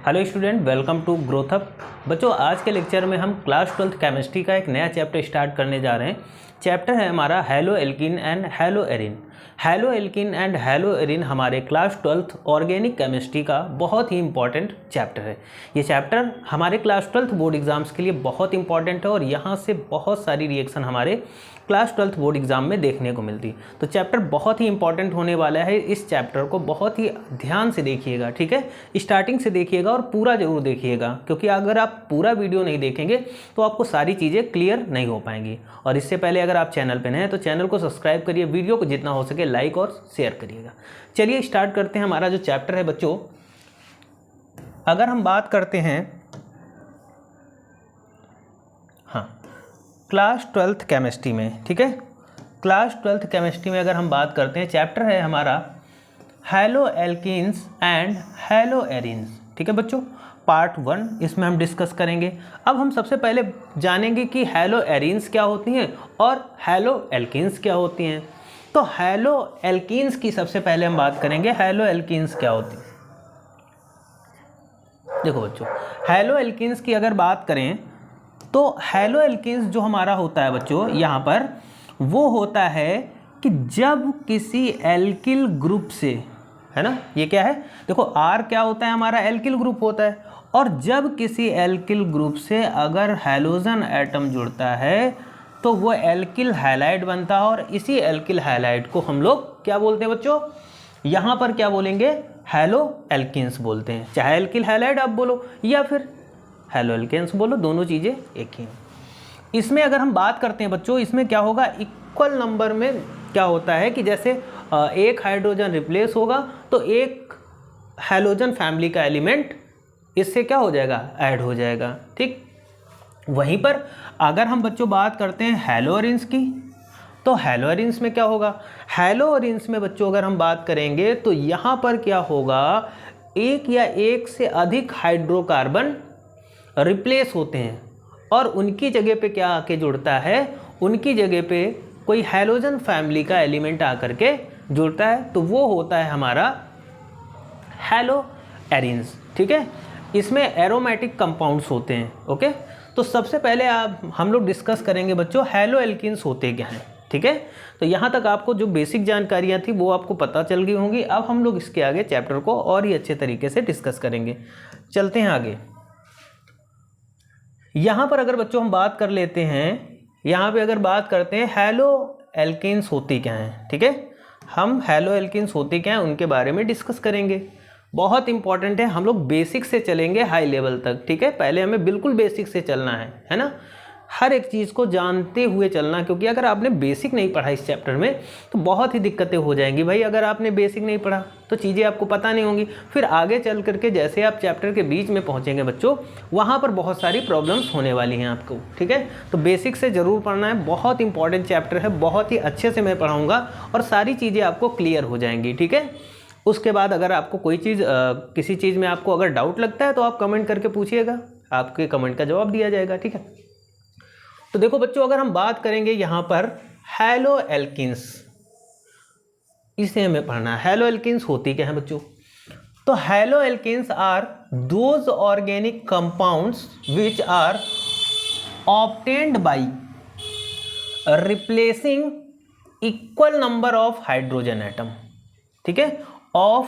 Hello student, welcome to growth up. बच्चों, आज के लेक्चर में हम क्लास 12th केमिस्ट्री का एक नया चैप्टर स्टार्ट करने जा रहे हैं। चैप्टर है हमारा haloalkane and haloarene. Haloalkane and haloarene हमारे क्लास 12th ऑर्गेनिक केमिस्ट्री का बहुत ही इंपॉर्टेंट चैप्टर है। ये चैप्टर हमारे क्लास 12th बोर्ड एग्जाम्स के लिए बहुत इंपॉर्टेंट है और यहाँ से बहुत सारी रिएक्शन हमारे क्लास 12th बोर्ड एग्जाम में देखने को मिलती। तो चैप्टर बहुत ही इंपॉर्टेंट होने वाला है। इस चैप्टर को बहुत ही ध्यान से देखिएगा, ठीक है। स्टार्टिंग से देखिएगा और पूरा जरूर देखिएगा, क्योंकि अगर आप पूरा वीडियो नहीं देखेंगे तो आपको सारी चीज़ें क्लियर नहीं हो पाएंगी। और इससे पहले अगर आप चैनल पर नए हैं तो चैनल को सब्सक्राइब करिए, वीडियो को जितना हो सके लाइक और शेयर करिएगा। चलिए स्टार्ट करते हैं। हमारा जो चैप्टर है बच्चों, अगर हम बात करते हैं क्लास 12th केमिस्ट्री में, ठीक है, क्लास 12th केमिस्ट्री में अगर हम बात करते हैं, चैप्टर है हमारा hello alkenes and hello arenes, ठीक है बच्चों। पार्ट 1 इसमें हम डिस्कस करेंगे। अब हम सबसे पहले जानेंगे कि हैलो एरिन्स क्या होती हैं और हैलो एल्कीन्स क्या होती हैं। तो हैलो एल्कीन्स की सबसे पहले हम बात करेंगे। हैलो एल्कीन्स क्या होती है? देखो बच्चों, हैलो एल्कीन्स की अगर बात करें तो हैलो एल्कीन्स जो हमारा होता है बच्चों यहाँ पर, वो होता है कि जब किसी एल्किल ग्रुप से, है ना, ये क्या है, देखो आर क्या होता है हमारा, एल्किल ग्रुप होता है। और जब किसी एल्किल ग्रुप से अगर हैलोजन एटम जुड़ता है तो वो एल्किल हैलाइड बनता है। और इसी एल्किल हैलाइड को हम लोग क्या बोलते हैं बच्चों? यहाँ पर क्या बोलेंगे? हैलो एल्कीन्स बोलते हैं। चाहे एल्किल हैलाइड आप बोलो या फिर हैलो एल्केन्स बोलो, दोनों चीज़ें एक ही हैं। इसमें अगर हम बात करते हैं बच्चों, इसमें क्या होगा, इक्वल नंबर में क्या होता है कि जैसे एक हाइड्रोजन रिप्लेस होगा तो एक हैलोजन फैमिली का एलिमेंट इससे क्या हो जाएगा, ऐड हो जाएगा, ठीक। वहीं पर अगर हम बच्चों बात करते हैं हैलो एरिन्स की, तो हैलो एरिन्स में क्या होगा, हैलो एरिन्स में बच्चों अगर हम बात करेंगे तो यहाँ पर क्या होगा, एक या एक से अधिक हाइड्रोकार्बन रिप्लेस होते हैं और उनकी जगह पे क्या आके जुड़ता है, उनकी जगह पे कोई हैलोजन फैमिली का एलिमेंट आकर के जुड़ता है, तो वो होता है हमारा हैलो एरिन्स, ठीक है। इसमें एरोमेटिक कंपाउंड्स होते हैं, ओके। तो सबसे पहले हम लोग डिस्कस करेंगे बच्चों हैलो एल्कीन्स होते क्या हैं, ठीक है। तो यहाँ तक आपको जो बेसिक जानकारियाँ थी वो आपको पता चल गई होंगी। अब हम लोग इसके आगे चैप्टर को और ही अच्छे तरीके से डिस्कस करेंगे। चलते हैं आगे। यहाँ पर अगर बच्चों हम बात कर लेते हैं, यहाँ पे अगर बात करते हैं हैलो एल्कीन्स होती क्या हैं, ठीक है। हम हैलो एल्कीन्स होती क्या हैं उनके बारे में डिस्कस करेंगे। बहुत इंपॉर्टेंट है, हम लोग बेसिक से चलेंगे हाई लेवल तक, ठीक है। पहले हमें बिल्कुल बेसिक से चलना है ना, हर एक चीज़ को जानते हुए चलना, क्योंकि अगर आपने बेसिक नहीं पढ़ा इस चैप्टर में तो बहुत ही दिक्कतें हो जाएंगी भाई। अगर आपने बेसिक नहीं पढ़ा तो चीज़ें आपको पता नहीं होंगी, फिर आगे चल करके जैसे आप चैप्टर के बीच में पहुंचेंगे बच्चों, वहाँ पर बहुत सारी प्रॉब्लम्स होने वाली हैं आपको, ठीक है। तो बेसिक से ज़रूर पढ़ना है, बहुत इंपॉर्टेंट चैप्टर है, बहुत ही अच्छे से मैं पढ़ाऊँगा और सारी चीज़ें आपको क्लियर हो जाएंगी, ठीक है। उसके बाद अगर आपको कोई चीज़ किसी चीज़ में आपको अगर डाउट लगता है तो आप कमेंट करके पूछिएगा, आपके कमेंट का जवाब दिया जाएगा, ठीक है। तो देखो बच्चों, अगर हम बात करेंगे यहाँ पर हैलो एल्कीन्स, इसे हमें पढ़ना है। हैलो एल्कीन्स होती क्या है बच्चों? तो haloalkanes are those organic compounds which are obtained by replacing equal number of hydrogen atom, ठीक है, of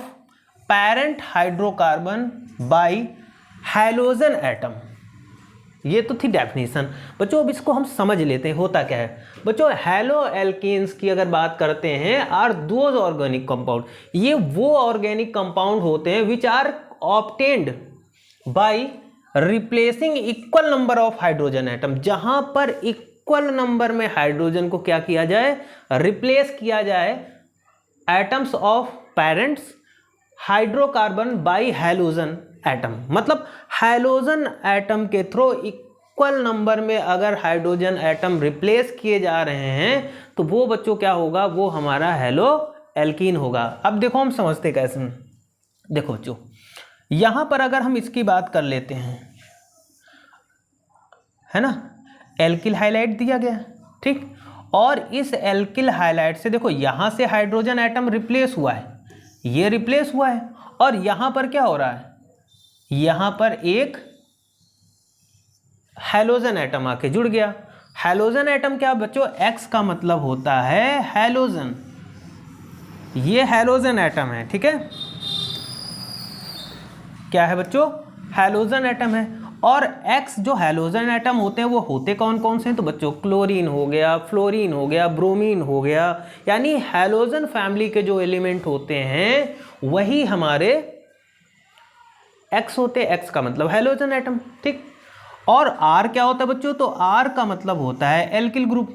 parent hydrocarbon by halogen atom. ये तो थी डेफिनेशन बच्चों। अब इसको हम समझ लेते हैं होता क्या है बच्चों। हैलो एल्कीन्स की अगर बात करते हैं, आर दोज ऑर्गेनिक कंपाउंड, ये वो ऑर्गेनिक कंपाउंड होते हैं which are obtained by replacing equal number of hydrogen atom, जहां पर इक्वल नंबर में हाइड्रोजन को क्या किया जाए, रिप्लेस किया जाए atoms of parents hydrocarbon by halogen atom. मतलब हैलोजन एटम के थ्रू इक्वल नंबर में अगर हाइड्रोजन एटम रिप्लेस किए जा रहे हैं तो वो बच्चों क्या होगा, वो हमारा हैलो एल्कीन होगा। अब देखो हम समझते कैसे। देखो बच्चों, यहां पर अगर हम इसकी बात कर लेते हैं, है ना, एल्किल हाइलाइट दिया गया, ठीक। और इस एल्किल हाइलाइट से देखो यहां से हाइड्रोजन एटम रिप्लेस हुआ है, ये रिप्लेस हुआ है, और यहां पर क्या हो रहा है, यहां पर एक हैलोजन एटम आके जुड़ गया। हैलोजन एटम क्या बच्चों, X का मतलब होता है हैलोजन, ये हैलोजन एटम है, ठीक है, क्या है बच्चों, हैलोजन एटम है। और X जो हैलोजन एटम होते हैं वो होते कौन कौन से हैं, तो बच्चों क्लोरीन हो गया, फ्लोरीन हो गया, ब्रोमीन हो गया, यानी हैलोजन फैमिली के जो एलिमेंट होते हैं वही हमारे X होते, X का मतलब हैलोजन एटम, ठीक। और R क्या होता है बच्चों, तो R का मतलब होता है एल्किल ग्रुप,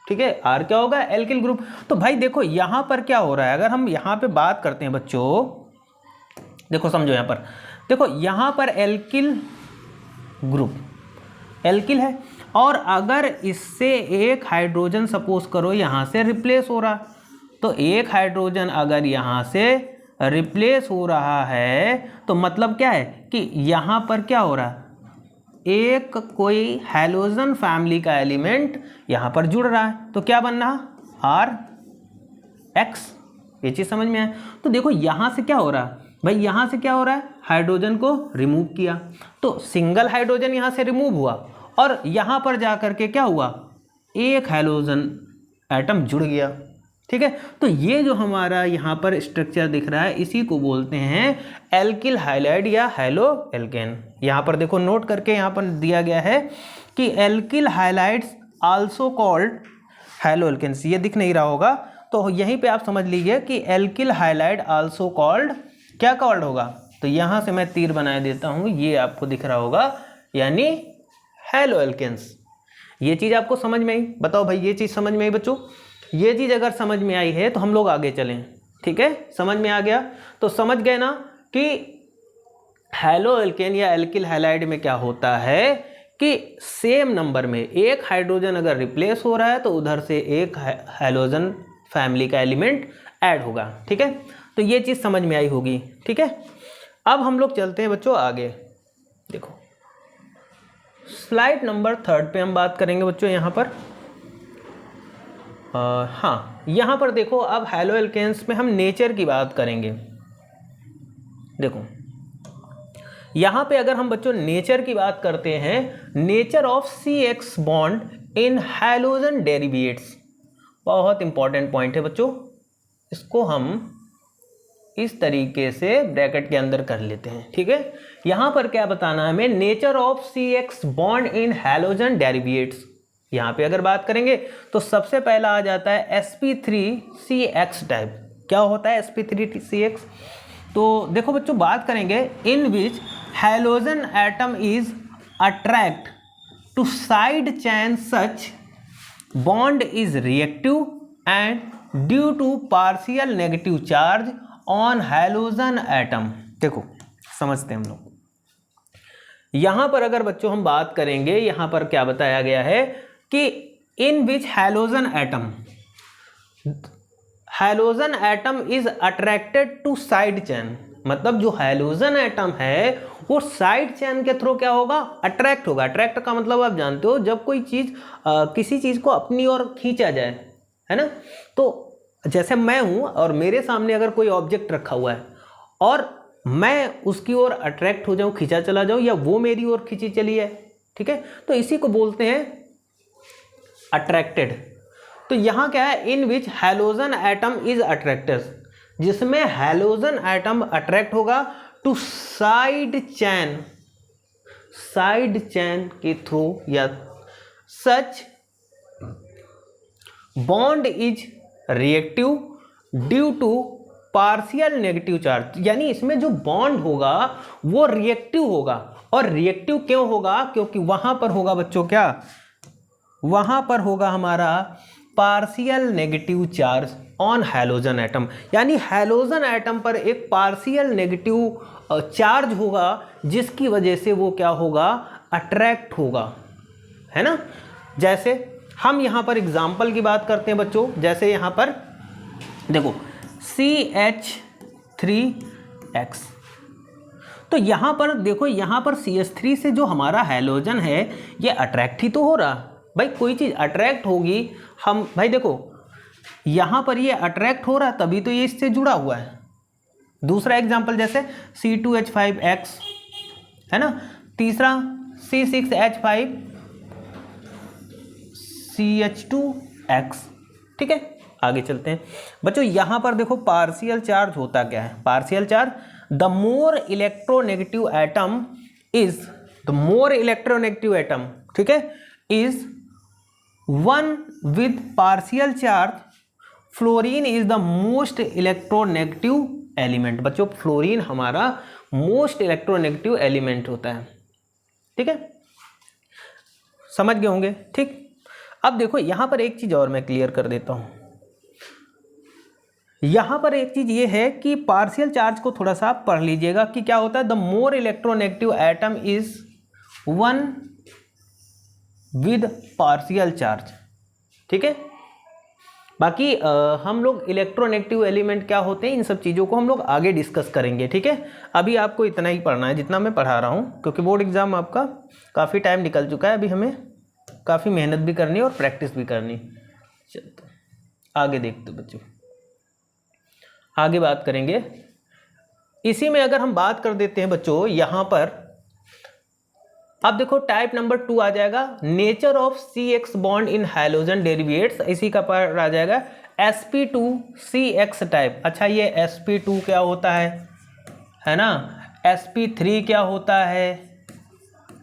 ठीक है, R क्या होगा, एल्किल ग्रुप। तो भाई देखो यहां पर क्या हो रहा है, अगर हम यहां पे बात करते हैं बच्चों, देखो समझो यहां पर, देखो यहां पर एल्किल ग्रुप, एल्किल है, और अगर इससे एक हाइड्रोजन सपोज करो यहां से रिप्लेस हो रहा, तो एक हाइड्रोजन अगर यहां से रिप्लेस हो रहा है तो मतलब क्या है कि यहां पर क्या हो रहा, एक कोई हैलोजन फैमिली का एलिमेंट यहां पर जुड़ रहा है, तो क्या बन रहा, RX, ये चीज समझ में आए। तो देखो यहां से क्या हो रहा है भाई, यहां से क्या हो रहा है, हाइड्रोजन को रिमूव किया, तो सिंगल हाइड्रोजन यहां से रिमूव हुआ और यहां पर जाकर के क्या हुआ, एक हैलोजन एटम जुड़ गया, ठीक है। तो ये जो हमारा यहाँ पर स्ट्रक्चर दिख रहा है इसी को बोलते हैं एल्किल हाइलाइड या हैलो एल्केन। यहाँ पर देखो नोट करके यहाँ पर दिया गया है कि alkyl halides also called haloalkanes, ये दिख नहीं रहा होगा तो यहीं पे आप समझ लीजिए कि एल्किल हाइलाइड आल्सो कॉल्ड, क्या कॉल्ड होगा, तो यहाँ से मैं तीर बना देता हूँ, ये आपको दिख रहा होगा, यानी हैलो एल्केन्स। ये चीज़ आपको समझ में आई, बताओ भाई ये चीज़ समझ में आई बच्चों, ये चीज़ अगर समझ में आई है तो हम लोग आगे चलें, ठीक है, समझ में आ गया, तो समझ गए ना कि हैलो एल्केन या एल्किल हैलाइड में क्या होता है कि सेम नंबर में एक हाइड्रोजन अगर रिप्लेस हो रहा है तो उधर से एक हैलोजन फैमिली का एलिमेंट ऐड होगा, ठीक है, तो ये चीज़ समझ में आई होगी, ठीक है। अब हम लोग चलते हैं बच्चों आगे, देखो स्लाइड नंबर 3 पे हम बात करेंगे बच्चों, यहाँ पर हाँ यहाँ पर देखो अब हैलो एल्केन्स में हम नेचर की बात करेंगे। देखो यहाँ पे अगर हम बच्चों नेचर की बात करते हैं, nature of CX bond in halogen derivatives, बहुत इंपॉर्टेंट पॉइंट है बच्चों, इसको हम इस तरीके से ब्रैकेट के अंदर कर लेते हैं, ठीक है। यहाँ पर क्या बताना है हमें, nature of CX bond in halogen derivatives. यहाँ पे अगर बात करेंगे तो सबसे पहला आ जाता है sp3CX टाइप। क्या होता है sp3CX, तो देखो बच्चों बात करेंगे, in which halogen atom is attract to side chain such bond is reactive and due to partial negative charge on halogen atom. देखो समझते हैं हम लोग, यहां पर अगर बच्चों हम बात करेंगे, यहां पर क्या बताया गया है कि in which halogen atom is attracted to side chain, मतलब जो हैलोजन एटम है वो साइड चैन के थ्रू क्या होगा, अट्रैक्ट होगा। अट्रैक्ट का मतलब आप जानते हो, जब कोई चीज किसी चीज को अपनी ओर खींचा जाए, है ना, तो जैसे मैं हूं और मेरे सामने अगर कोई ऑब्जेक्ट रखा हुआ है और मैं उसकी ओर अट्रैक्ट हो जाऊं, खींचा चला जाऊं, या वो मेरी ओर खींची चली है, ठीक है, तो इसी को बोलते हैं अट्रैक्टेड। तो यहां क्या है, in which halogen atom is attracted, जिसमें हैलोजन एटम अट्रैक्ट होगा टू साइड चैन के थ्रू, या such bond is reactive due to partial negative charge, यानी इसमें जो बॉन्ड होगा वो रिएक्टिव होगा। और रिएक्टिव क्यों होगा, क्योंकि वहां पर होगा बच्चों क्या, वहां पर होगा हमारा partial negative charge on halogen atom, यानी हैलोजन एटम पर एक पार्शियल नेगेटिव चार्ज होगा जिसकी वजह से वो क्या होगा, अट्रैक्ट होगा, है ना। जैसे हम यहाँ पर एग्जाम्पल की बात करते हैं बच्चों, जैसे यहाँ पर देखो CH3X, तो यहाँ पर देखो, यहाँ पर CH3 से जो हमारा हैलोजन है ये अट्रैक्ट ही तो हो रहा, भाई कोई चीज़ अट्रैक्ट होगी, हम भाई देखो यहाँ पर ये अट्रैक्ट हो रहा तभी तो ये इससे जुड़ा हुआ है दूसरा एग्जाम्पल जैसे C2H5X है ना, तीसरा C6H5CH2X। ठीक है, आगे चलते हैं बच्चों। यहां पर देखो पार्शियल चार्ज होता क्या है, partial charge, the more electronegative atom is, the more electronegative atom, ठीक है, is one with partial charge, fluorine is the most electronegative element. बच्चों फ्लोरीन हमारा मोस्ट इलेक्ट्रोनेगेटिव एलिमेंट होता है। ठीक है, समझ गए होंगे। ठीक, अब देखो यहां पर एक चीज और मैं क्लियर कर देता हूं। यहां पर एक चीज ये है कि पार्शियल चार्ज को थोड़ा सा आप पढ़ लीजिएगा कि क्या होता है, the more electronegative atom is one with partial charge. ठीक है, बाकी हम लोग इलेक्ट्रोनेगेटिव एलिमेंट क्या होते हैं इन सब चीज़ों को हम लोग आगे डिस्कस करेंगे। ठीक है, अभी आपको इतना ही पढ़ना है जितना मैं पढ़ा रहा हूँ, क्योंकि बोर्ड एग्जाम आपका काफ़ी टाइम निकल चुका है, अभी हमें काफ़ी मेहनत भी करनी है और प्रैक्टिस भी करनी। चलते आगे देखते बच्चों, आगे बात करेंगे। इसी में अगर हम बात कर देते हैं बच्चों, यहाँ पर अब देखो टाइप नंबर 2 आ जाएगा, nature of CX bond in halogen derivatives. इसी का पर आ जाएगा sp2CX टाइप। अच्छा, ये sp2 क्या होता है ना, sp3 क्या होता है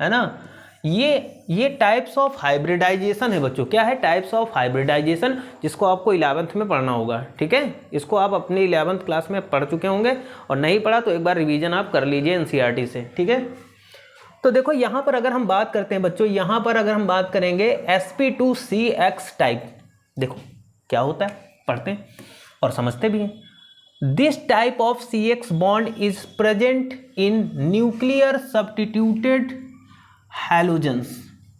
ना, ये टाइप्स ऑफ हाइब्रिडाइजेशन है बच्चों। क्या है, टाइप्स ऑफ हाइब्रिडाइजेशन, जिसको आपको 11th में पढ़ना होगा। ठीक है, इसको आप अपने 11th क्लास में पढ़ चुके होंगे, और नहीं पढ़ा तो एक बार रिवीजन आप कर लीजिए NCERT से। ठीक है, तो देखो यहां पर अगर हम बात करते हैं बच्चों, यहां पर अगर हम बात करेंगे sp2CX टाइप, देखो क्या होता है, पढ़ते हैं और समझते भी हैं। This type of CX bond is present in nuclear substituted halogens.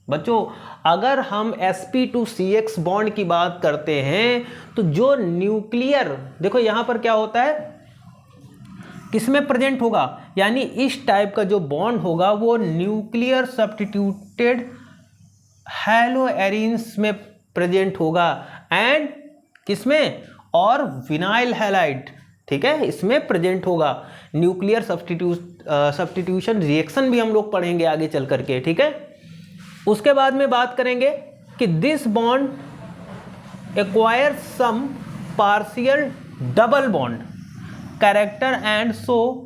बच्चों अगर हम sp2CX बॉन्ड की बात करते हैं तो जो न्यूक्लियर, देखो यहां पर क्या होता है, किसमें प्रेजेंट होगा, यानी इस टाइप का जो बॉन्ड होगा वो न्यूक्लियर सब्स्टिट्यूटेड हैलोएरिन्स में प्रेजेंट होगा, एंड किसमें, और विनाइल हैलाइड, ठीक है, इसमें प्रेजेंट होगा। न्यूक्लियर सब्स्टिट्यूशन रिएक्शन भी हम लोग पढ़ेंगे आगे चल करके। ठीक है, उसके बाद में बात करेंगे कि this bond acquire some partial double bond character and so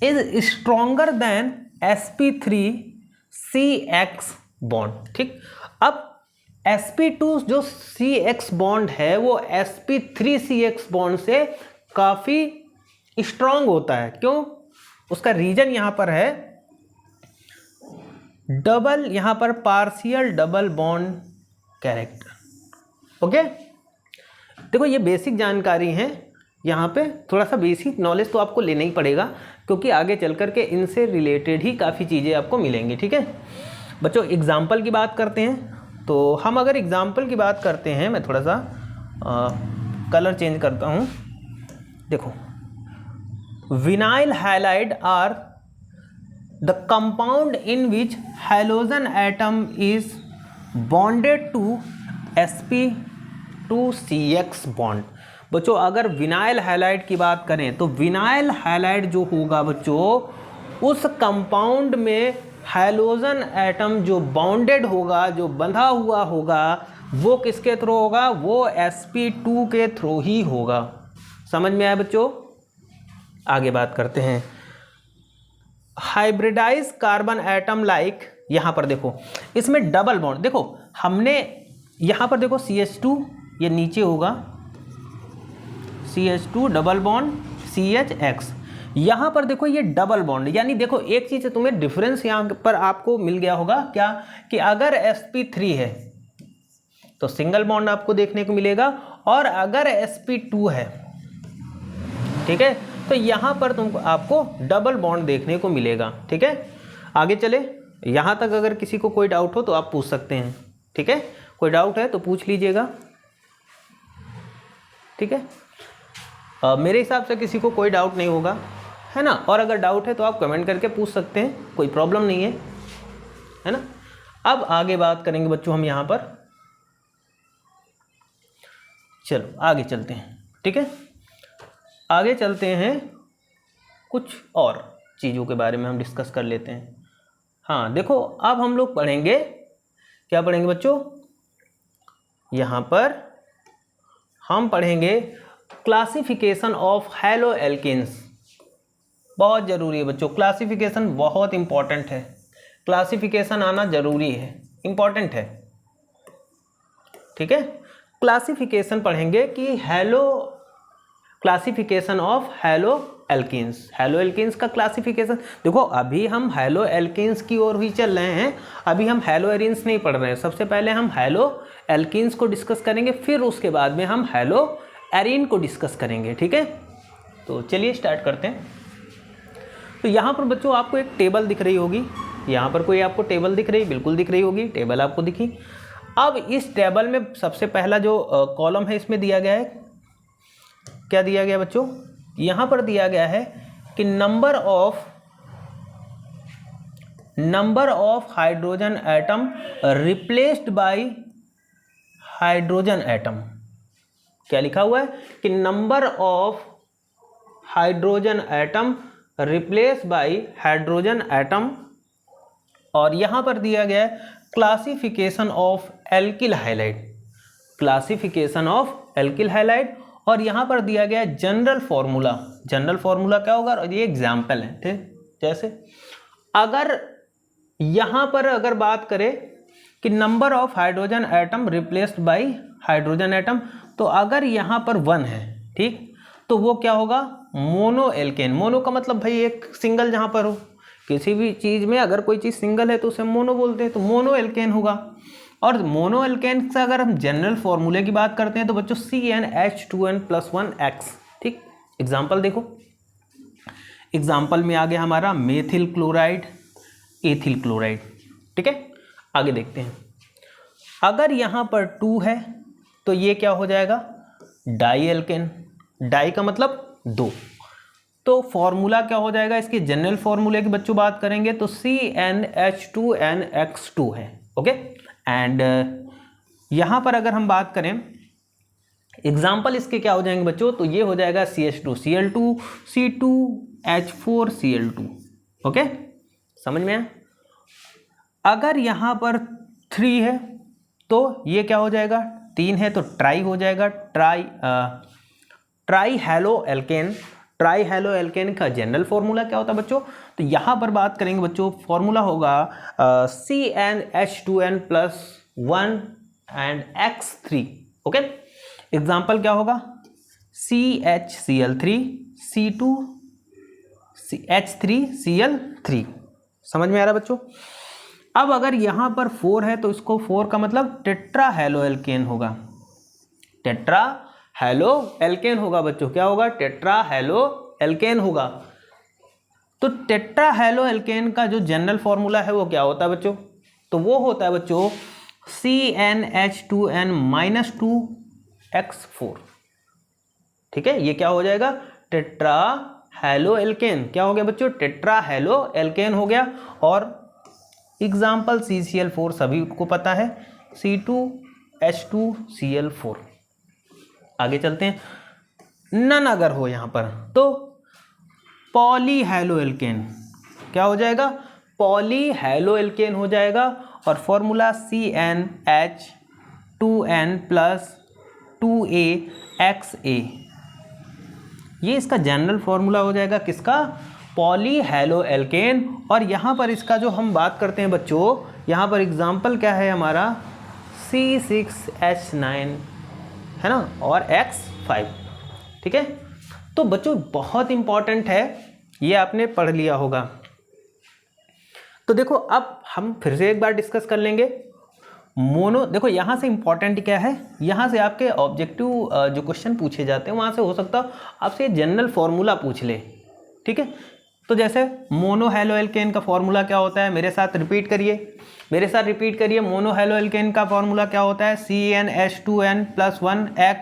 is stronger than sp3CX bond. ठीक, अब sp2 जो CX बॉन्ड है वो sp3CX बॉन्ड से काफी स्ट्रॉन्ग होता है। क्यों, उसका रीजन यहां पर है डबल, यहां पर partial double bond character. Okay, देखो ये बेसिक जानकारी है, यहाँ पे थोड़ा सा बेसिक नॉलेज तो आपको लेना ही पड़ेगा, क्योंकि आगे चल कर के इनसे रिलेटेड ही काफ़ी चीज़ें आपको मिलेंगी। ठीक है बच्चों, एग्जाम्पल की बात करते हैं। तो हम अगर एग्जाम्पल की बात करते हैं, मैं थोड़ा सा कलर चेंज करता हूँ। देखो, vinyl halide are the compound in which halogen atom is bonded to sp2CX bond. बच्चों अगर विनाइल हैलाइड की बात करें तो विनाइल हैलाइड जो होगा बच्चों, उस कंपाउंड में हैलोजन एटम जो बाउंडेड होगा, जो बंधा हुआ होगा, वो किसके थ्रू होगा, वो sp2 के थ्रू ही होगा। समझ में आया बच्चों, आगे बात करते हैं। हाइब्रिडाइज कार्बन एटम लाइक, यहां पर देखो इसमें डबल बॉन्ड, देखो हमने यहां पर देखो CH2 ये नीचे होगा, CH2 डबल बॉन्ड CHX, यहाँ पर देखो ये डबल बॉन्ड, यानी देखो एक चीज़ तुम्हें डिफरेंस यहाँ पर आपको मिल गया होगा क्या, कि अगर sp3 है तो सिंगल बॉन्ड आपको देखने को मिलेगा, और अगर sp2 है, ठीक है, तो यहाँ पर तुमको आपको डबल बॉन्ड देखने को मिलेगा। ठीक है, आगे चले, यहाँ तक अगर किसी को कोई डाउट हो तो आप पूछ सकते हैं। ठीक है, कोई डाउट है तो पूछ लीजिएगा। ठीक है, मेरे हिसाब से किसी को कोई डाउट नहीं होगा, है ना, और अगर डाउट है तो आप कमेंट करके पूछ सकते हैं, कोई प्रॉब्लम नहीं है ना। अब आगे बात करेंगे बच्चों हम यहाँ पर, चलो आगे चलते हैं। ठीक है, आगे चलते हैं कुछ और चीज़ों के बारे में हम डिस्कस कर लेते हैं। हाँ देखो, अब हम लोग पढ़ेंगे, क्या पढ़ेंगे बच्चों, यहाँ पर हम पढ़ेंगे क्लासिफिकेशन ऑफ हैलो एल्केन्स। बहुत ज़रूरी है बच्चों, क्लासिफिकेशन बहुत इंपॉर्टेंट है, क्लासिफिकेशन आना जरूरी है, इंपॉर्टेंट है, ठीक है। क्लासिफिकेशन पढ़ेंगे कि halo, classification of haloalkanes, haloalkanes का क्लासिफिकेशन। देखो अभी हम हैलो एल्केन्स की ओर ही चल रहे हैं, अभी हम हैलो एरिन्स नहीं पढ़ रहे हैं। सबसे पहले हम हैलो एल्केन्स को डिस्कस करेंगे, फिर उसके बाद में हम हैलो एरिन को डिस्कस करेंगे, ठीक है। तो चलिए स्टार्ट करते हैं। तो यहाँ पर बच्चों आपको एक टेबल दिख रही होगी, यहाँ पर कोई आपको टेबल दिख रही, बिल्कुल दिख रही होगी, टेबल आपको दिखी। अब इस टेबल में सबसे पहला जो कॉलम है इसमें दिया गया है, क्या दिया गया बच्चों, यहाँ पर दिया गया है कि number of hydrogen atom replaced by hydrogen atom. क्या लिखा हुआ है कि number of hydrogen atom replace by hydrogen atom, और यहां पर दिया गया है classification of alkyl halide, classification of alkyl halide, और यहां पर दिया गया है जनरल फॉर्मूला। जनरल फॉर्मूला क्या होगा, और ये एग्जाम्पल है, ठीक। जैसे अगर यहां पर अगर बात करें कि number of hydrogen atom replaced by hydrogen atom, तो अगर यहां पर 1 है, ठीक, तो वो क्या होगा, मोनो एल्केन। मोनो का मतलब भाई एक सिंगल, जहां पर हो किसी भी चीज में अगर कोई चीज सिंगल है तो उसे मोनो बोलते हैं, तो मोनो एल्केन होगा। और मोनो एल्केन से अगर हम जनरल फॉर्मूले की बात करते हैं तो बच्चों CnH2n+1X, ठीक। एग्जाम्पल देखो, एग्जाम्पल में आ गया हमारा मेथिल क्लोराइड, एथिल क्लोराइड, ठीक है। आगे देखते हैं, अगर यहां पर 2 है तो ये क्या हो जाएगा, डाई एल्केन। डाई का मतलब 2, तो फॉर्मूला क्या हो जाएगा, इसके जनरल फॉर्मूले की बच्चों बात करेंगे तो CnH2nX2 है, ओके। एंड यहां पर अगर हम बात करें एग्जाम्पल इसके क्या हो जाएंगे बच्चों, तो ये हो जाएगा CH2Cl2 C2H4Cl2, ओके, समझ में आया। अगर यहां पर 3 है तो ये क्या हो जाएगा, 3 है तो ट्राई हो जाएगा, tri haloalkane. Tri haloalkane का जनरल फॉर्मूला क्या होता है बच्चों, तो यहां पर बात करेंगे बच्चों, फॉर्मूला होगा CnH2n+1 and X3, okay. Example क्या होगा, CHCl3 C2H3Cl3, समझ में आ रहा बच्चों। अब अगर यहां पर 4 है तो इसको 4 का मतलब टेट्रा हैलो एल्केन होगा, टेट्रा हैलो एल्केन होगा बच्चों, क्या होगा, टेट्रा हैलो एल्केन होगा। तो टेट्रा हैलो एल्केन का जो जनरल फॉर्मूला है वो क्या होता है बच्चों, तो वो होता है बच्चों CnH2n-2x4, ठीक है। ये क्या हो जाएगा, टेट्रा हैलो एल्केन, क्या हो गया बच्चों, टेट्रा हैलो एल्केन हो गया। और एग्जाम्पल CCl4 सभी को पता है, C2H2Cl4। आगे चलते हैं, नन अगर हो यहां पर तो पॉली हैलो एल्केन, क्या हो जाएगा, पॉली हैलो एल्केन हो जाएगा। और फॉर्मूला CnH2n+2aXA, ये इसका जनरल फॉर्मूला हो जाएगा, किसका, पॉली हैलो एल्केन। और यहाँ पर इसका जो हम बात करते हैं बच्चों, यहाँ पर एग्जाम्पल क्या है हमारा, C6H9 है ना, और X5, ठीक है। तो बच्चों बहुत इंपॉर्टेंट है, ये आपने पढ़ लिया होगा। तो देखो अब हम फिर से एक बार डिस्कस कर लेंगे मोनो। देखो यहाँ से इंपॉर्टेंट क्या है, यहाँ से आपके ऑब्जेक्टिव जो क्वेश्चन पूछे जाते हैं वहाँ से हो सकता है आपसे जनरल फॉर्मूला पूछ ले, ठीक है। तो जैसे मोनो हैलो एल्केन का फॉर्मूला क्या होता है, मेरे साथ रिपीट करिए, मोनो हैलो एल्केन का फॉर्मूला क्या होता है, CnH2n+1X,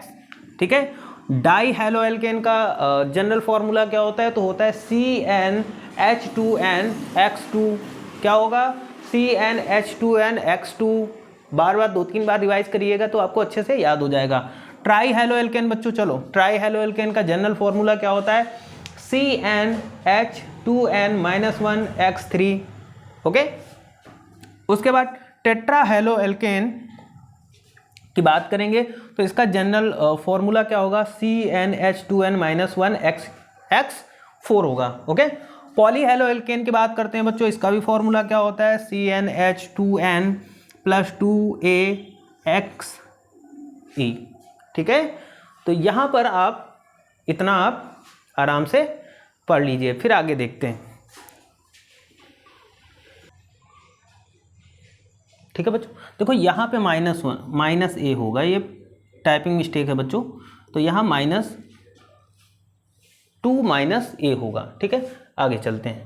ठीक है। डाई हैलो एल्केन का जनरल फॉर्मूला क्या होता है, तो होता है CnH2nX2, क्या होगा, CnH2nX2। बार बार 2-3 बार रिवाइज करिएगा तो आपको अच्छे से याद हो जाएगा। ट्राई हैलो एल्केन बच्चों, चलो ट्राई हैलो एल्केन का जनरल फॉर्मूला क्या होता है, CnH2n-1x3। ओके, उसके बाद टेट्रा हेलो एल्केन की बात करेंगे तो इसका जनरल फॉर्मूला क्या होगा, CnH2n-1x4 होगा। ओके, पॉली हेलो एल्केन की बात करते हैं बच्चों, इसका भी फॉर्मूला क्या होता है, CnH2n+2axe। ठीक है, तो यहां पर आप इतना आप आराम से पढ़ लीजिए, फिर आगे देखते हैं। ठीक है बच्चों, देखो यहाँ पे -a होगा, ये टाइपिंग मिस्टेक है बच्चों, तो यहाँ -2 -a होगा। ठीक है, आगे चलते हैं।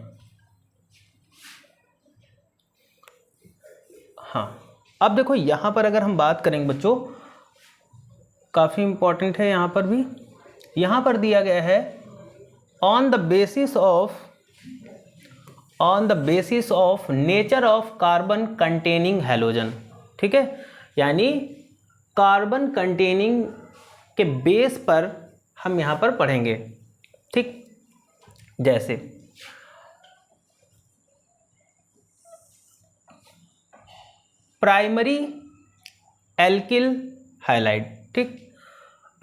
हाँ, अब देखो यहाँ पर अगर हम बात करेंगे बच्चों, काफ़ी इंपॉर्टेंट है यहाँ पर भी, यहाँ पर दिया गया है on the basis of nature of carbon containing halogen. ठीक है, यानी कार्बन कंटेनिंग के बेस पर हम यहाँ पर पढ़ेंगे। ठीक, जैसे प्राइमरी एल्किल हाइलाइड। ठीक,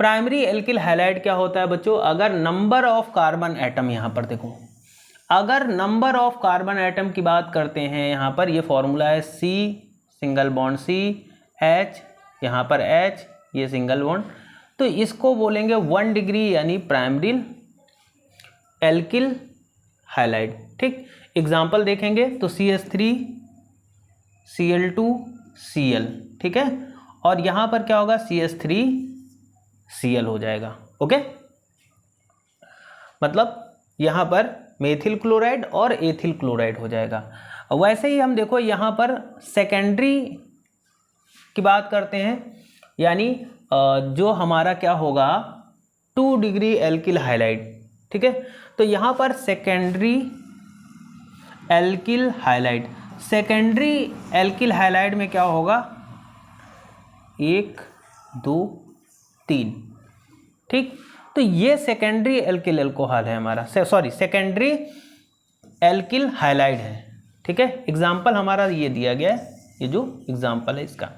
प्राइमरी एल्किल हाइलाइड क्या होता है बच्चों, अगर नंबर ऑफ कार्बन एटम, यहाँ पर देखो, अगर नंबर ऑफ कार्बन एटम की बात करते हैं, यहाँ पर ये फॉर्मूला है C single bond C, H यहाँ पर H, ये सिंगल बॉन्ड, तो इसको बोलेंगे 1 डिग्री यानी प्राइमरी एल्किल हाइलाइड। ठीक, एग्जाम्पल देखेंगे तो CH3 Cl2 Cl। ठीक है, और यहाँ पर क्या होगा, CH3 Cl हो जाएगा। ओके, मतलब यहाँ पर मेथिल क्लोराइड और एथिल क्लोराइड हो जाएगा। वैसे ही हम देखो यहाँ पर सेकेंडरी की बात करते हैं, यानी जो हमारा क्या होगा 2 डिग्री एल्किल हाइलाइड। ठीक है, तो यहाँ पर secondary alkyl halide, secondary alkyl halide में क्या होगा 1 2 3। ठीक, तो ये सेकेंडरी एल्किल अल्कोहल है हमारा, सॉरी सेकेंडरी एल्किल हाइलाइड है। ठीक है, एग्जाम्पल हमारा ये दिया गया है, ये जो एग्जाम्पल है इसका।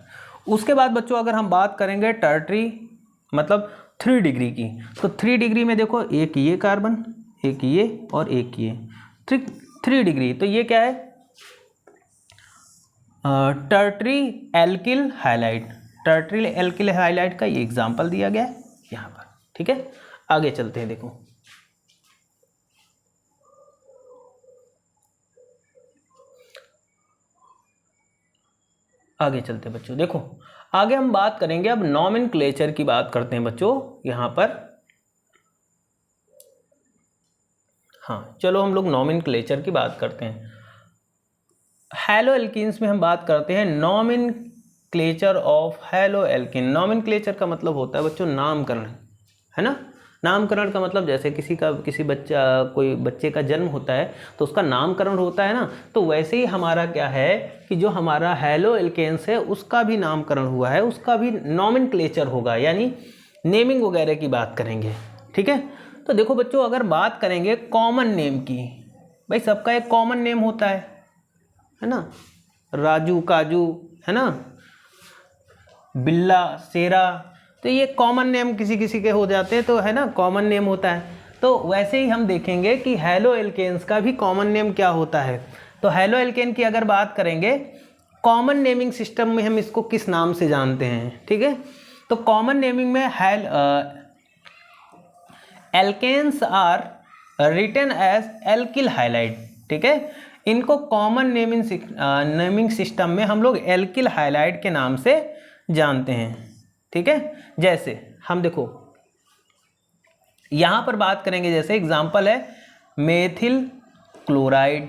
उसके बाद बच्चों अगर हम बात करेंगे टर्टरी मतलब 3 डिग्री की, तो 3 डिग्री में देखो एक ये कार्बन, एक ये और एक ये, 3 डिग्री, तो ये क्या है Tartary alkyl halide. Tartary alkyl halide का ये एग्जाम्पल दिया गया है यहाँ पर। ठीक है, आगे चलते हैं। देखो आगे चलते हैं बच्चों, देखो आगे हम बात करेंगे, अब नॉमेनक्लेचर की बात करते हैं बच्चों यहाँ पर। हाँ, चलो हम लोग नॉमेनक्लेचर की बात करते हैं। हैलो एल्कीन्स में हम बात करते हैं nomenclature of hello alkene. Nomenclature का मतलब होता है बच्चों नामकरण, है ना। नामकरण का मतलब जैसे कोई बच्चे का जन्म होता है तो उसका नामकरण होता है ना, तो वैसे ही हमारा क्या है कि जो हमारा हैलो एल्केन्स है उसका भी नामकरण हुआ है, उसका भी नॉमेनक्लेचर होगा, यानी नेमिंग वगैरह की बात करेंगे। ठीक है, तो देखो बच्चों अगर बात करेंगे कॉमन नेम की, भाई सबका एक कॉमन नेम होता है ना, राजू काजू, है ना, बिल्ला शेरा, तो ये कॉमन नेम किसी किसी के हो जाते हैं, तो है ना कॉमन नेम होता है। तो वैसे ही हम देखेंगे कि हैलो एल्केन्स का भी कॉमन नेम क्या होता है। तो हैलो एल्केन की अगर बात करेंगे कॉमन नेमिंग सिस्टम में हम इसको किस नाम से जानते हैं। ठीक है, तो कॉमन नेमिंग में alkanes are written as alkyl halide. ठीक है, इनको कॉमन नेमिंग सिस्टम में हम लोग एल्किल हाइलाइड के नाम से जानते हैं। ठीक है, जैसे हम देखो यहाँ पर बात करेंगे, जैसे एग्जाम्पल है मेथिल क्लोराइड,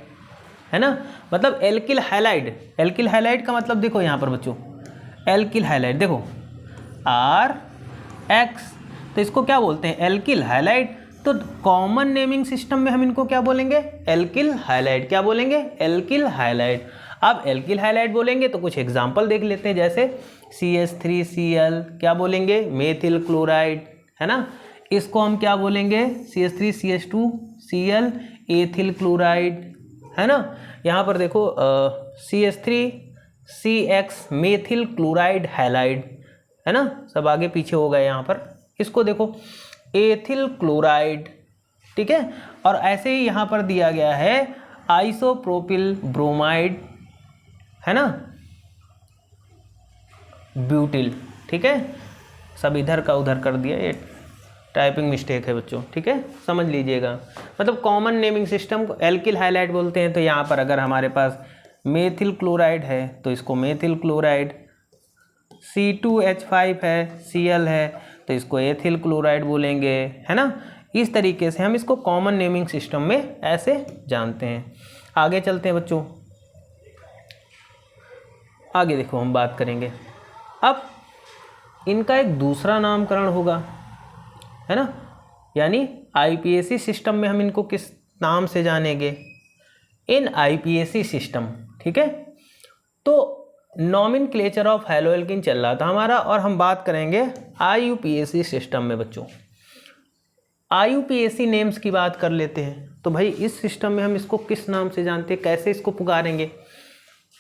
है ना, मतलब एल्किल हाइलाइड। एल्किल हाइलाइड का मतलब देखो यहाँ पर बच्चों एल्किल हाइलाइड देखो RX, तो इसको क्या बोलते हैं एल्किल हाइलाइड। तो कॉमन नेमिंग सिस्टम में हम इनको क्या बोलेंगे एल्किल हाइलाइड। क्या बोलेंगे एल्किल हाइलाइड। अब एल्किल हाइलाइड बोलेंगे तो कुछ एग्जाम्पल देख लेते हैं, जैसे CH3Cl क्या बोलेंगे मेथिल क्लोराइड, है ना, इसको हम क्या बोलेंगे, CH3CH2Cl एथिल क्लोराइड, है ना। यहाँ पर देखो CH3CX मेथिल क्लोराइड हैलाइड, है ना, सब आगे पीछे हो गए यहाँ पर। इसको देखो एथिल क्लोराइड, ठीक है। और ऐसे ही यहाँ पर दिया गया है आइसोप्रोपिल ब्रोमाइड, है ना, ब्यूटिल, ठीक है। सब इधर का उधर कर दिया, ये टाइपिंग मिस्टेक है बच्चों, ठीक है, समझ लीजिएगा। मतलब कॉमन नेमिंग सिस्टम को एल्किल हाइलाइड बोलते हैं। तो यहाँ पर अगर हमारे पास मेथिल क्लोराइड है तो इसको मेथिल क्लोराइड, C2H5 है, Cl है, तो इसको एथिल क्लोराइड बोलेंगे, है ना। इस तरीके से हम इसको कॉमन नेमिंग सिस्टम में ऐसे जानते हैं। आगे चलते हैं बच्चों, आगे देखो हम बात करेंगे। अब इनका एक दूसरा नामकरण होगा, है ना, यानी IPAC सिस्टम में हम इनको किस नाम से जानेंगे, इन IPAC सिस्टम, ठीक है। तो नॉमेनक्लेचर ऑफ हैलोएल्किन चल रहा था हमारा, और हम बात करेंगे IUPAC सिस्टम में बच्चों। IUPAC नेम्स की बात कर लेते हैं। तो भाई इस सिस्टम में हम इसको किस नाम से जानते हैं, कैसे इसको पुकारेंगे।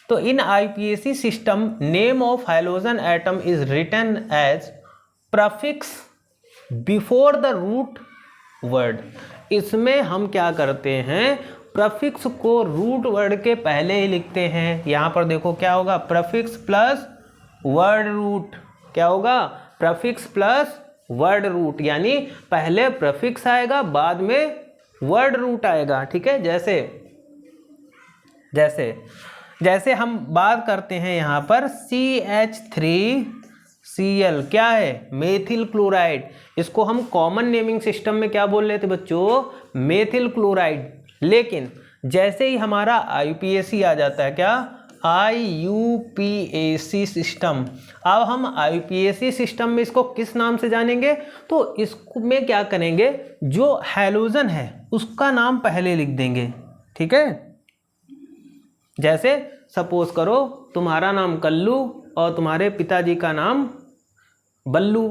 तो in IUPAC system name of hydrogen atom is written as prefix before the root word. इसमें हम क्या करते हैं, प्रफिक्स को रूट वर्ड के पहले ही लिखते हैं। यहाँ पर देखो क्या होगा, प्रफिक्स प्लस वर्ड रूट, क्या होगा, प्रफिक्स प्लस वर्ड रूट, यानी पहले प्रफिक्स आएगा बाद में वर्ड रूट आएगा, ठीक है। जैसे हम बात करते हैं यहाँ पर CH3Cl क्या है, मेथिल क्लोराइड। इसको हम कॉमन नेमिंग सिस्टम में क्या बोल रहे थे बच्चों, मेथिल क्लोराइड। लेकिन जैसे ही हमारा IUPAC आ जाता है, क्या, IUPAC सिस्टम, अब हम IUPAC सिस्टम में इसको किस नाम से जानेंगे। तो इसमें क्या करेंगे, जो हैलोजन है उसका नाम पहले लिख देंगे, ठीक है। जैसे सपोज करो तुम्हारा नाम कल्लू और तुम्हारे पिताजी का नाम बल्लू,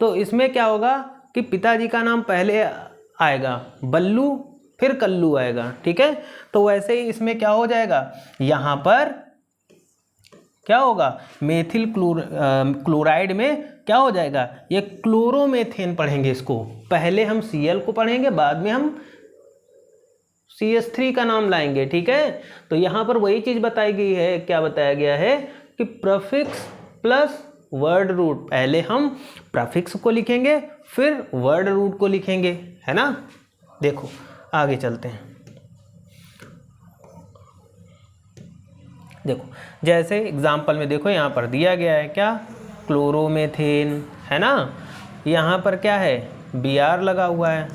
तो इसमें क्या होगा कि पिताजी का नाम पहले आएगा, बल्लू फिर कल्लू आएगा, ठीक है। तो वैसे ही इसमें क्या हो जाएगा, यहाँ पर क्या होगा, मेथिल क्लोराइड में क्या हो जाएगा, ये क्लोरोमेथेन पढ़ेंगे। इसको पहले हम Cl को पढ़ेंगे, बाद में हम CH3 का नाम लाएंगे, ठीक है। तो यहाँ पर वही चीज़ बताई गई है, क्या बताया गया है कि प्रफिक्स प्लस वर्ड रूट, पहले हम प्रफिक्स को लिखेंगे फिर वर्ड रूट को लिखेंगे, है ना। देखो आगे चलते हैं। देखो जैसे एग्जाम्पल में देखो यहाँ पर दिया गया है क्या, क्लोरोमेथेन, है ना। यहाँ पर क्या है, Br लगा हुआ है,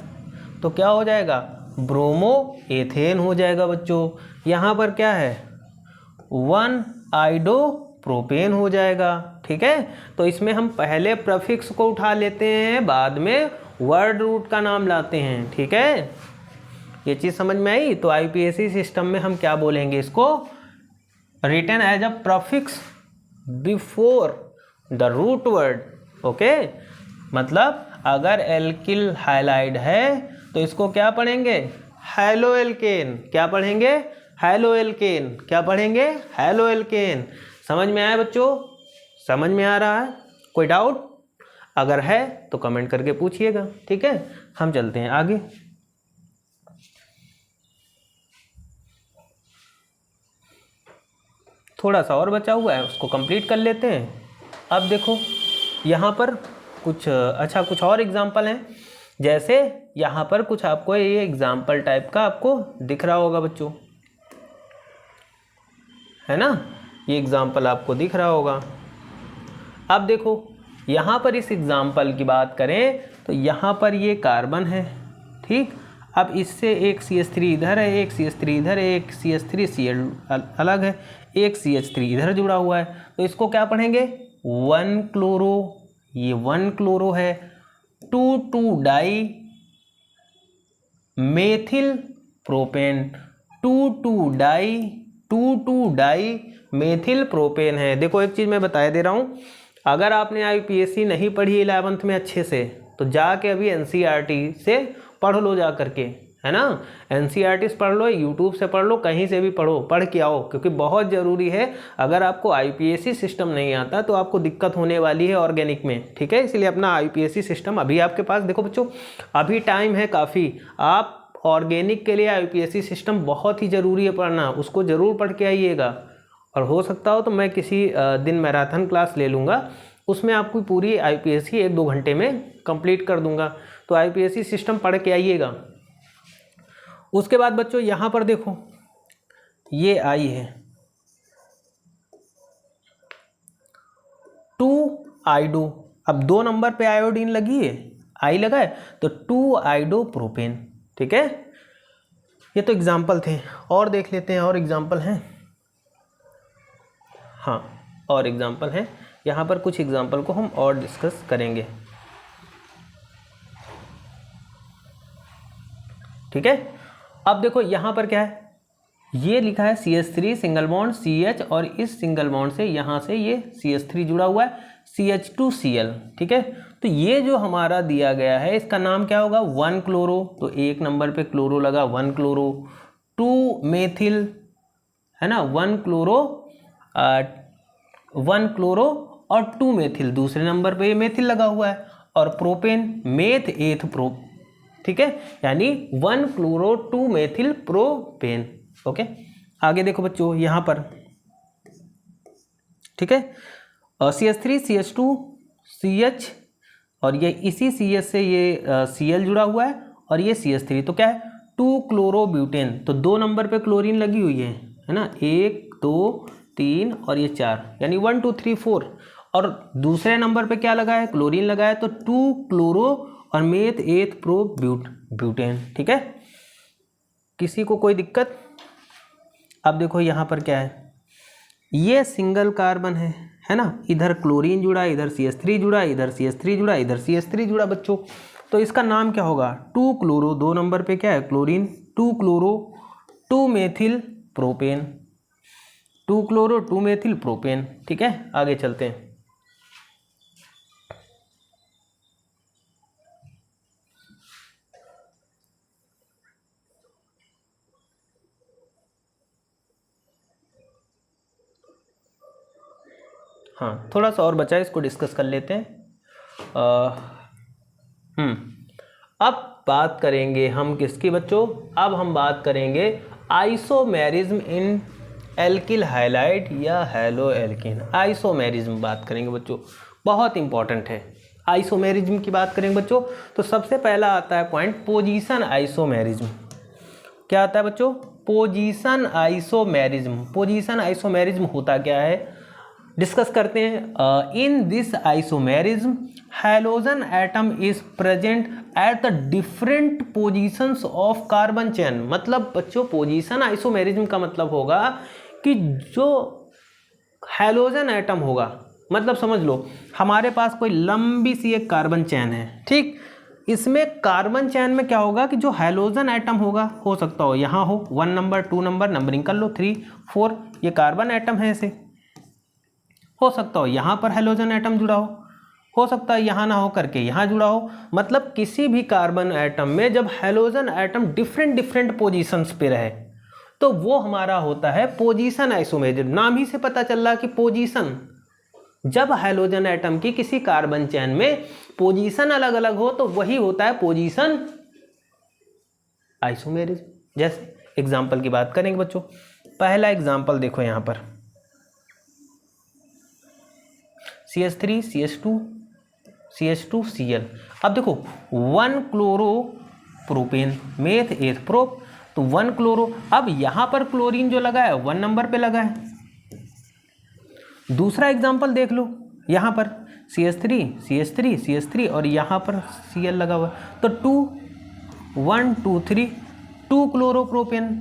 तो क्या हो जाएगा, ब्रोमो एथेन हो जाएगा बच्चों। यहाँ पर क्या है, 1-आइडोप्रोपेन हो जाएगा, ठीक है। तो इसमें हम पहले प्रफिक्स को उठा लेते हैं, बाद में वर्ड रूट का नाम लाते हैं, ठीक है। ये चीज़ समझ में आई। तो IUPAC सिस्टम में हम क्या बोलेंगे, इसको written as a prefix before the root word, okay. मतलब अगर एल्किल हाइलाइड है तो इसको क्या पढ़ेंगे, हैलोएल्केन। क्या पढ़ेंगे, हैलोएल्केन। क्या पढ़ेंगे, हैलोएल्केन। समझ में आया बच्चों, समझ में आ रहा है, कोई डाउट अगर है तो कमेंट करके पूछिएगा, ठीक है। हम चलते हैं आगे। थोड़ा सा और बचा हुआ है, उसको कंप्लीट कर लेते हैं। अब देखो यहाँ पर कुछ और एग्जाम्पल हैं। जैसे यहाँ पर कुछ आपको ये एग्जाम्पल टाइप का आपको दिख रहा होगा बच्चों, है ना, ये एग्जाम्पल आपको दिख रहा होगा। अब देखो यहाँ पर इस एग्जाम्पल की बात करें तो यहाँ पर ये कार्बन है, ठीक। अब इससे एक CH3 इधर है, एक CH3 इधर है, एक CH3Cl अलग है, एक CH3 इधर जुड़ा हुआ है। तो इसको क्या पढ़ेंगे, 1 क्लोरो, ये 1 क्लोरो है, 2,2-डाई मेथिल प्रोपेन, 2,2-डाई मेथिल प्रोपेन है। देखो एक चीज़ मैं बता दे रहा हूँ, अगर आपने IUPAC नहीं पढ़ी 11th में अच्छे से, तो जाके अभी एनसीईआरटी से पढ़ लो जा करके, है ना। एनसीईआरटी से पढ़ लो, यूट्यूब से पढ़ लो, कहीं से भी पढ़ो, पढ़ के आओ, क्योंकि बहुत ज़रूरी है। अगर आपको आईपीएससी सिस्टम नहीं आता तो आपको दिक्कत होने वाली है ऑर्गेनिक में, ठीक है। इसलिए अपना आईपीएससी सिस्टम अभी आपके पास, देखो बच्चों अभी टाइम है काफ़ी, आप ऑर्गेनिक के लिए आईपीएससी सिस्टम बहुत ही ज़रूरी है पढ़ना, उसको ज़रूर पढ़ के आइएगा। और हो सकता हो तो मैं किसी दिन मैराथन क्लास ले लूँगा, उसमें आपको पूरी आईपीएससी 1-2 घंटे में कंप्लीट कर दूंगा। तो आईपीएससी सिस्टम पढ़ के आइएगा। उसके बाद बच्चों यहाँ पर देखो ये आई है 2-आइडो। अब 2 नंबर पे आयोडीन लगी है, आई लगा है, तो 2-आइडोप्रोपेन, ठीक है। ये तो एग्जाम्पल थे, और देख लेते हैं और एग्जाम्पल हैं। हाँ और एग्जाम्पल हैं, यहाँ पर कुछ एग्जाम्पल को हम और डिस्कस करेंगे, ठीक है। अब देखो यहाँ पर क्या है, ये लिखा है CH3 सिंगल बॉन्ड CH, और इस सिंगल बॉन्ड से यहाँ से ये CH3 जुड़ा हुआ है CH2Cl, ठीक है। तो ये जो हमारा दिया गया है इसका नाम क्या होगा, 1 क्लोरो, तो 1 नंबर पे क्लोरो लगा, 1 क्लोरो। 2 मेथिल, है ना, 1 क्लोरो और 2 मेथिल, दूसरे नंबर पे ये मेथिल लगा हुआ है, और प्रोपेन मेथ एथ प्रो, ठीक है, यानी 1 क्लोरो 2 मेथिल प्रोपेन, ओके। आगे देखो बच्चों यहाँ पर, ठीक है, CH3 CH2 CH, और ये इसी CH से ये Cl जुड़ा हुआ है, और ये CH3, तो क्या है 2 क्लोरोब्यूटेन, तो 2 नंबर पे क्लोरीन लगी हुई है ना, 1 2 3 और ये 4, यानी 1 2 3 4, और दूसरे नंबर पे क्या लगा है, क्लोरीन लगा है, तो 2 क्लोरो और मेथ एथ प्रो ब्यूटेन, ठीक है। किसी को कोई दिक्कत? अब देखो यहाँ पर क्या है, ये सिंगल कार्बन है ना, इधर क्लोरीन जुड़ा, इधर CH3 जुड़ा, इधर CH3 जुड़ा, इधर CH3 जुड़ा बच्चों, तो इसका नाम क्या होगा, 2 क्लोरो, 2 नंबर पे क्या है chlorine, 2 chloro 2 methyl propane, 2 chloro 2 methyl propane, ठीक है। आगे चलते हैं। हाँ थोड़ा सा और बचा है, इसको डिस्कस कर लेते हैं। अब बात करेंगे हम किसकी बच्चों, अब हम बात करेंगे आइसोमेरिज्म इन एल्किल हैलाइड या हैलो एल्कीन। आइसोमेरिज्म बात करेंगे बच्चों, बहुत इंपॉर्टेंट है। आइसोमेरिज्म की बात करेंगे बच्चों, तो सबसे पहला आता है पॉइंट पोजीशन आइसोमेरिज्म। क्या आता है बच्चों, पोजीशन आइसोमेरिज्म। पोजीशन आइसोमेरिज्म होता क्या है, डिस्कस करते हैं। In this isomerism halogen atom is present at the different positions of carbon chain. मतलब बच्चों पोजीशन आइसोमेरिज्म का मतलब होगा कि जो हैलोजन एटम होगा, मतलब समझ लो हमारे पास कोई लंबी सी एक कार्बन चेन है, ठीक, इसमें कार्बन चेन में क्या होगा कि जो हैलोजन एटम होगा, हो सकता हो यहाँ हो 1 नंबर 2 नंबर, नंबरिंग कर लो 3 4, ये कार्बन एटम है, ऐसे हो सकता हो यहाँ पर हैलोजन एटम जुड़ा हो सकता है यहाँ ना हो करके यहाँ जुड़ा हो। मतलब किसी भी कार्बन एटम में जब हैलोजन एटम डिफरेंट पोजीशंस पे रहे तो वो हमारा होता है पोजीशन आइसोमेरिज्म। नाम ही से पता चल रहा कि पोजीशन, जब हैलोजन एटम की किसी कार्बन चेन में पोजीशन अलग अलग हो तो वही होता है पोजीशन आइसोमेरिज्म। जैसे एग्जाम्पल की बात करेंगे बच्चों, पहला एग्जाम्पल देखो यहाँ पर CH3 CH2 Cl। अब देखो 1 chloro propane meth eth prop, तो 1 क्लोरो, अब यहाँ पर क्लोरीन जो लगा है 1 नंबर पे लगा है। दूसरा एग्जाम्पल देख लो, यहाँ पर CH3 और यहाँ पर Cl लगा हुआ, तो 1 2 3 2 क्लोरोप्रोपेन,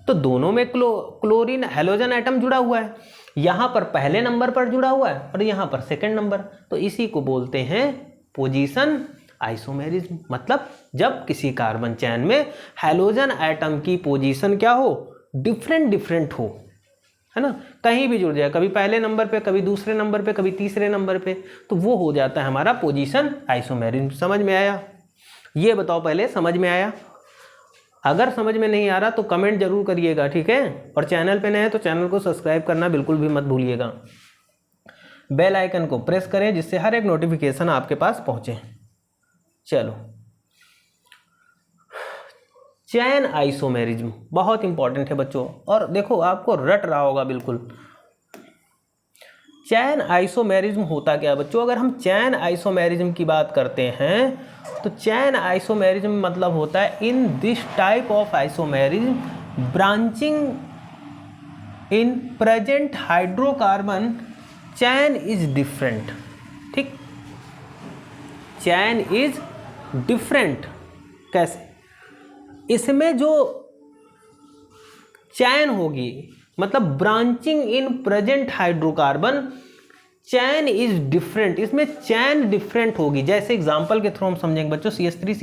तो दोनों में क्लोरीन हैलोजन एटम जुड़ा हुआ है, यहाँ पर पहले नंबर पर जुड़ा हुआ है और यहाँ पर सेकंड नंबर, तो इसी को बोलते हैं पोजीशन आइसोमेरिज्म। मतलब जब किसी कार्बन चेन में हैलोजन एटम की पोजीशन क्या हो, डिफरेंट हो, है ना, कहीं भी जुड़ जाए, कभी पहले नंबर पे, कभी दूसरे नंबर पे, कभी तीसरे नंबर पे, तो वो हो जाता है हमारा पोजीशन आइसोमेरिज्म। समझ में आया? ये बताओ पहले, समझ में आया? अगर समझ में नहीं आ रहा तो कमेंट जरूर करिएगा, ठीक है। और चैनल पे नए हैं तो चैनल को सब्सक्राइब करना बिल्कुल भी मत भूलिएगा। बेल आइकन को प्रेस करें जिससे हर एक नोटिफिकेशन आपके पास पहुंचे। चलो, चैन आइसोमेरिज्म बहुत इंपॉर्टेंट है बच्चों, और देखो आपको रट रहा होगा बिल्कुल। चैन आइसोमेरिज्म होता क्या है बच्चों? अगर हम चैन आइसोमेरिज्म की बात करते हैं तो चैन आइसोमेरिज्म मतलब होता है in this type of isomerism branching in present hydrocarbon chain is different. ठीक, चैन इज डिफरेंट। कैसे? इसमें जो चैन होगी, मतलब branching in present hydrocarbon chain is different, इसमें चैन डिफरेंट होगी। जैसे एग्जांपल के थ्रू हम समझेंगे बच्चों, CH3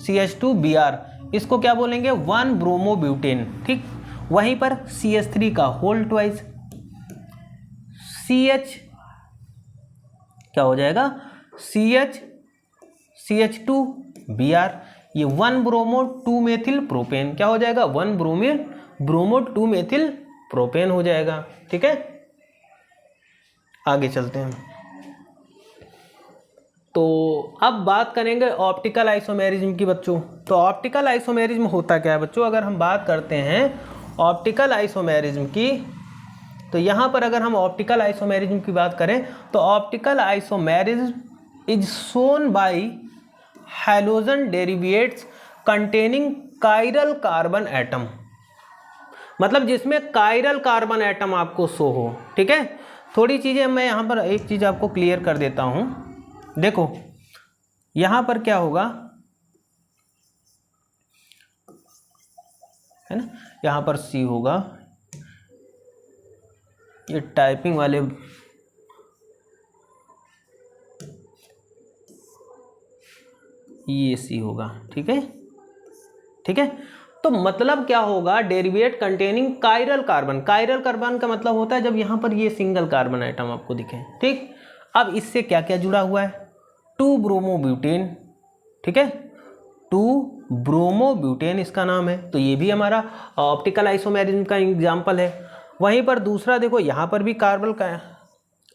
CH2 Br, इसको क्या बोलेंगे? 1 ब्रोमोब्यूटेन। ठीक, वहीं पर CH3 का होल ट्वाइस CH क्या हो जाएगा? CH2 Br, ये 1 ब्रोमो 2 मेथिल प्रोपेन क्या हो जाएगा? 1 ब्रोमो 2 मेथिल प्रोपेन हो जाएगा। ठीक है, आगे चलते हैं। तो अब बात करेंगे ऑप्टिकल आइसोमेरिज्म की बच्चों। तो ऑप्टिकल आइसोमेरिज्म होता क्या है बच्चों? अगर हम बात करते हैं ऑप्टिकल आइसोमेरिज्म की, तो यहाँ पर अगर हम ऑप्टिकल आइसोमेरिज्म की बात करें तो optical isomerism is shown by halogen derivatives containing chiral carbon atom, मतलब जिसमें कायरल कार्बन एटम आपको शो हो। ठीक है, थोड़ी चीज़ें मैं यहाँ पर एक चीज़ आपको क्लियर कर देता हूँ। देखो यहाँ पर क्या होगा, है ना, यहाँ पर C होगा, ये टाइपिंग वाले ये C होगा। ठीक है, ठीक है, तो मतलब क्या होगा? Derivative containing chiral carbon. Chiral carbon का मतलब होता है जब यहाँ पर ये सिंगल कार्बन आइटम आपको दिखे। ठीक, अब इससे क्या क्या जुड़ा हुआ है? 2 ब्रोमोब्यूटेन। ठीक है, 2 ब्रोमोब्यूटेन इसका नाम है, तो ये भी हमारा ऑप्टिकल आइसोमेरिज्म का एग्जाम्पल है। वहीं पर दूसरा देखो, यहाँ पर भी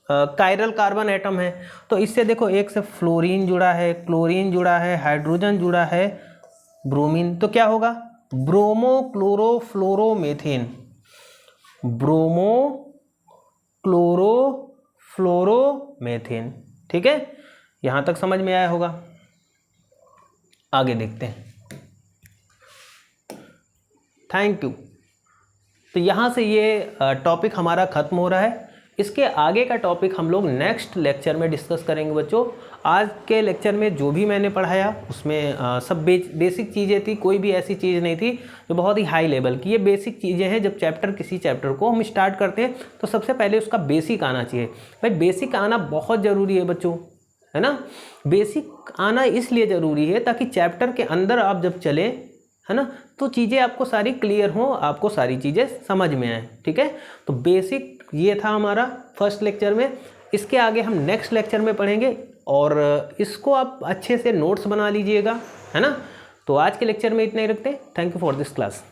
कायरल कार्बन एटम है, तो इससे देखो एक से फ्लोरीन जुड़ा है, क्लोरीन जुड़ा है, हाइड्रोजन जुड़ा है, ब्रोमीन, तो क्या होगा? Bromo chloro fluoromethane, bromo chloro fluoromethane. ठीक है, यहां तक समझ में आया होगा। आगे देखते हैं। Thank you. तो यहां से ये टॉपिक हमारा खत्म हो रहा है। इसके आगे का टॉपिक हम लोग नेक्स्ट लेक्चर में डिस्कस करेंगे बच्चों। आज के लेक्चर में जो भी मैंने पढ़ाया उसमें सब बेसिक चीज़ें थी, कोई भी ऐसी चीज़ नहीं थी जो बहुत ही हाई लेवल की। ये बेसिक चीज़ें हैं। जब किसी चैप्टर को हम स्टार्ट करते हैं तो सबसे पहले उसका बेसिक आना चाहिए। भाई बेसिक आना बहुत ज़रूरी है बच्चों, है ना। बेसिक आना इसलिए ज़रूरी है ताकि चैप्टर के अंदर आप जब चले, है ना, तो चीज़ें आपको सारी क्लियर हो, आपको सारी चीज़ें समझ में आए। ठीक है, तो बेसिक ये था हमारा फर्स्ट लेक्चर में। इसके आगे हम नेक्स्ट लेक्चर में पढ़ेंगे और इसको आप अच्छे से नोट्स बना लीजिएगा, है ना। तो आज के लेक्चर में इतना ही रखते हैं। Thank you for this class.